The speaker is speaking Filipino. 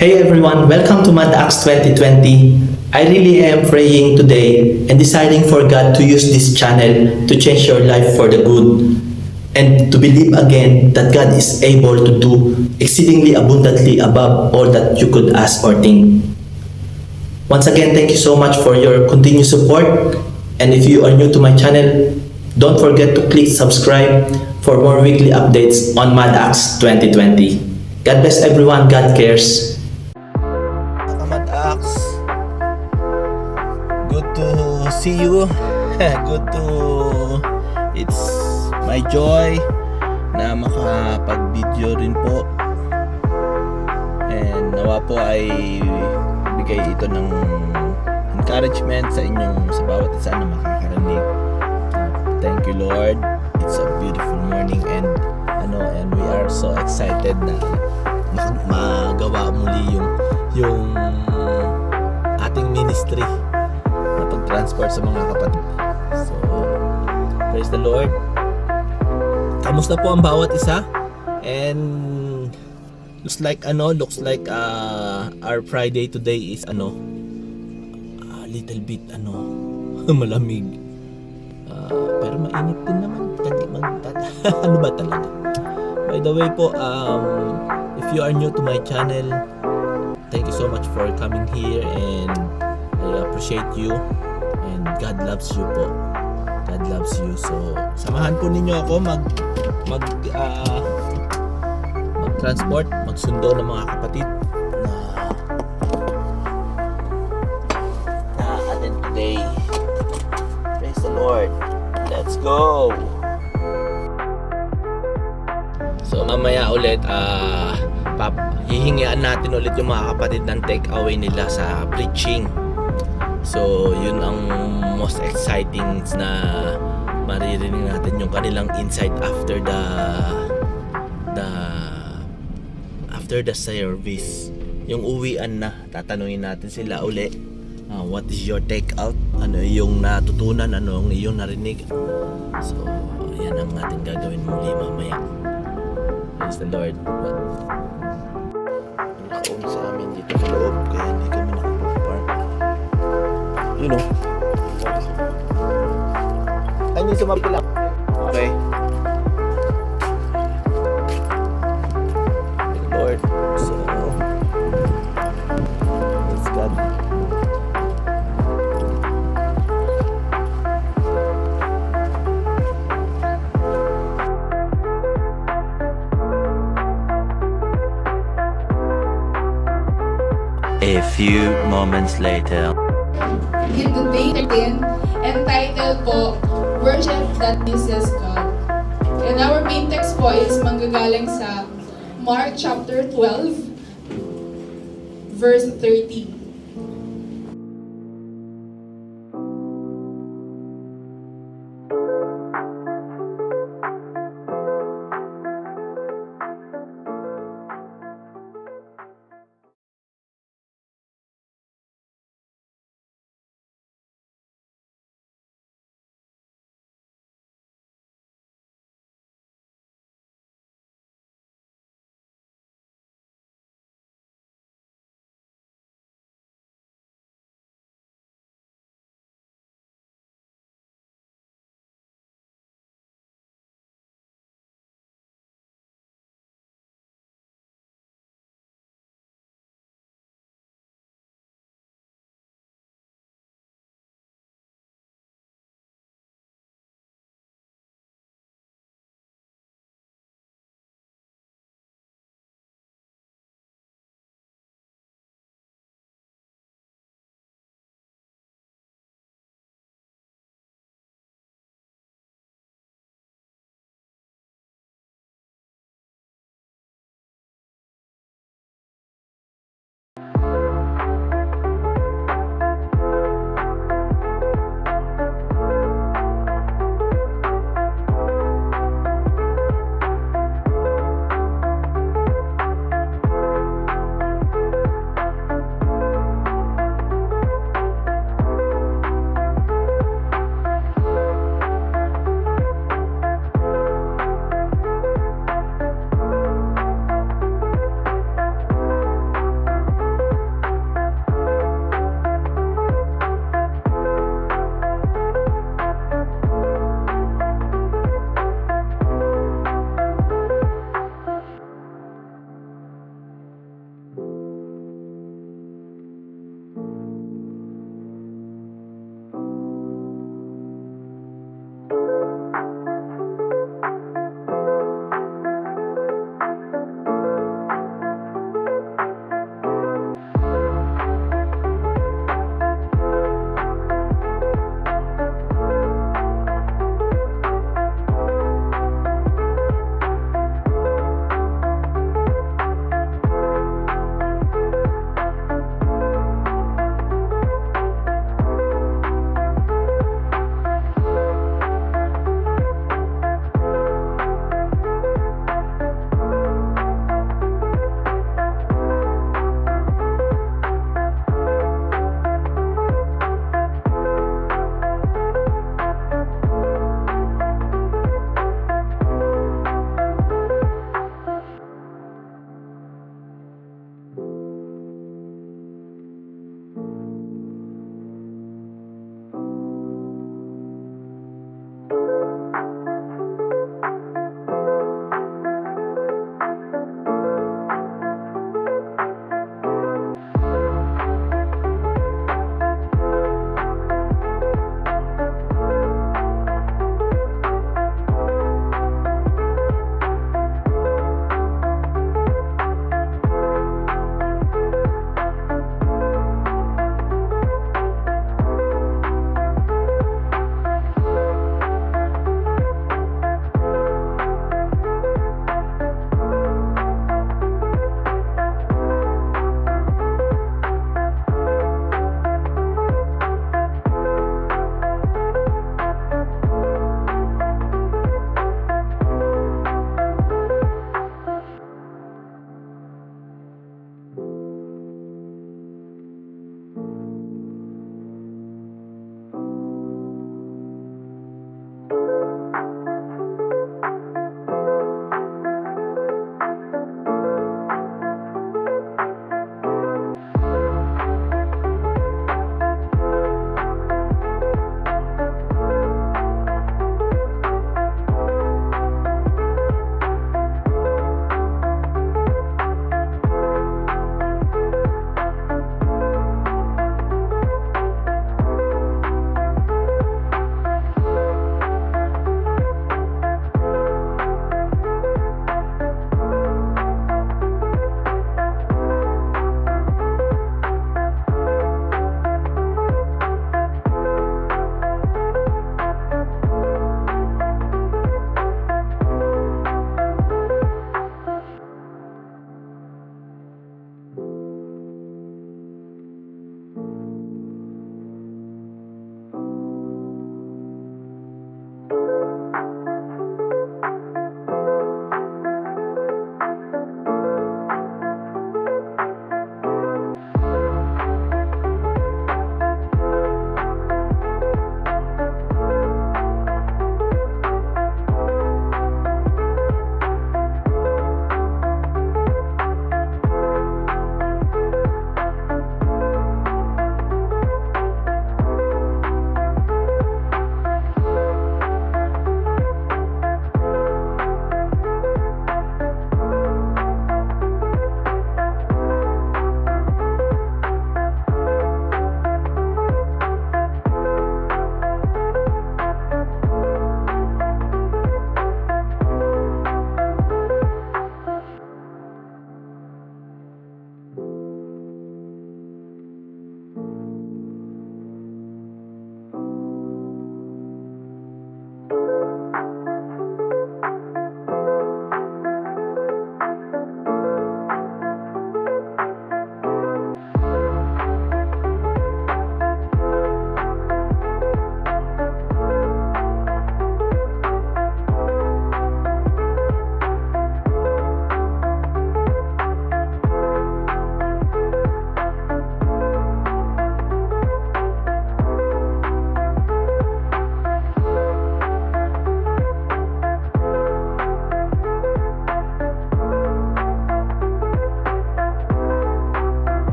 Hey everyone, welcome to Mad Acts 2020. I really am praying today and deciding for God to use this channel to change your life for the good and to believe again that God is able to do exceedingly abundantly above all that you could ask or think. Once again, thank you so much for your continued support, and if you are new to my channel, don't forget to click subscribe for more weekly updates on Mad Acts 2020. God bless everyone, God cares. Mad Acts, good to see you. Good to, it's my joy na makapag-video rin po, and nawa po ay bigay ito ng encouragement sa inyong, sa bawat isa na makakarinig. Thank you Lord, it's a beautiful morning, and we are so excited na magawa muli yung ating ministry na pag-transport sa mga kapatid. So, praise the Lord. Kamusta po ang bawat isa? And looks like our Friday today is a little bit malamig. Pero mainit din naman. Ano ba talaga? By the way po, if you are new to my channel, thank you so much for coming here, and I appreciate you, and God loves you po. God loves you. So, samahan po ninyo ako mag-transport, magsundo ng mga kapatid na atin today. Praise the Lord. Let's go. So mamaya ulit hihingian natin ulit yung mga kapatid ng take away nila sa preaching. So yun ang most exciting na maririnig natin, yung kanilang insight after the service. Yung uwian na, tatanungin natin sila uli, what is your take out? Ano yung natutunan? Ano yung iyong narinig? So yan ang ating gagawin muli mamaya. Praise the Lord. Nakaon sa amin dito sa loob, kaya hindi kami nakapag-park. You know. I need to mapila. Okay. Thank you, Lord. So, let's God. A few moments later. In the day 13, entitled po, Worship That Pleases God. And our main text po is manggagaling sa Mark chapter 12, verse 30.